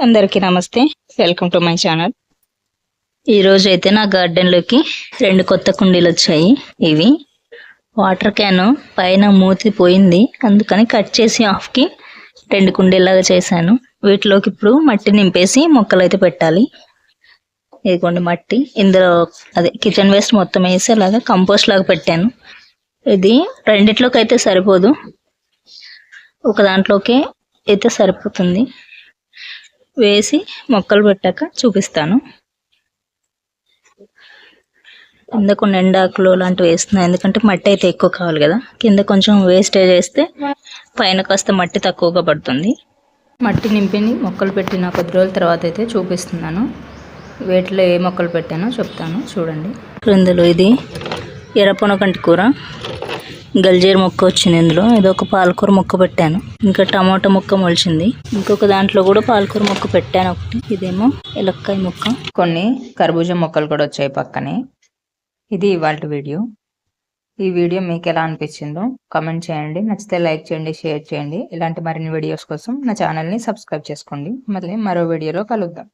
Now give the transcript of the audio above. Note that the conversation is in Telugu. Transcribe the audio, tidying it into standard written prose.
అందరికీ నమస్తే, వెల్కమ్ టు మై ఛానల్. ఈ రోజు అయితే నా గార్డెన్ లోకి 2 కొత్త కుండీలు వచ్చాయి. ఇవి వాటర్ క్యాన్ పైన మూతి పోయింది, అందుకని కట్ చేసి హాఫ్ కి 2 కుండీలాగా చేశాను. వీటిలోకి ఇప్పుడు మట్టి నింపేసి మొక్కలు అయితే పెట్టాలి. ఇదిగోండి మట్టి, ఇందులో అదే కిచెన్ వేస్ట్ మొత్తం వేసి అలాగా కంపోస్ట్ లాగా పెట్టాను. ఇది రెండిట్లోకి అయితే సరిపోదు, ఒక దాంట్లోకే అయితే సరిపోతుంది. వేసి మొక్కలు పెట్టాక చూపిస్తాను. కింద కొన్ని ఎండాకులు లాంటివి వేస్తున్నాయి, ఎందుకంటే మట్టి అయితే ఎక్కువ కావాలి కదా. కింద కొంచెం వేస్టేజ్ వేస్తే పైన కాస్త మట్టి తక్కువగా పడుతుంది. మట్టి నింపి మొక్కలు పెట్టిన కొద్ది రోజుల తర్వాత అయితే చూపిస్తున్నాను. వీటిలో ఏ మొక్కలు పెట్టానో చెప్తాను, చూడండి. ఇందులో ఇది ఎర్రపొనకంటి కూర, గల్జేరు మొక్క వచ్చింది. ఇందులో ఇది ఒక పాలకూర మొక్క పెట్టాను, ఇంకా టమాటో మొక్క మొలిచింది. ఇంకొక దాంట్లో కూడా పాలకూర మొక్క పెట్టాను ఒకటి. ఇదేమో ఎలక్కాయ మొక్క, కొన్ని కర్బూజా మొక్కలు కూడా వచ్చాయి పక్కనే. ఇది ఇవాళ వీడియో. ఈ వీడియో మీకు ఎలా అనిపించిందో కామెంట్ చేయండి. నచ్చితే లైక్ చేయండి, షేర్ చేయండి. ఇలాంటి మరిన్ని వీడియోస్ కోసం నా ఛానల్ని సబ్స్క్రైబ్ చేసుకోండి. మళ్ళీ మరో వీడియోలో కలుద్దాం.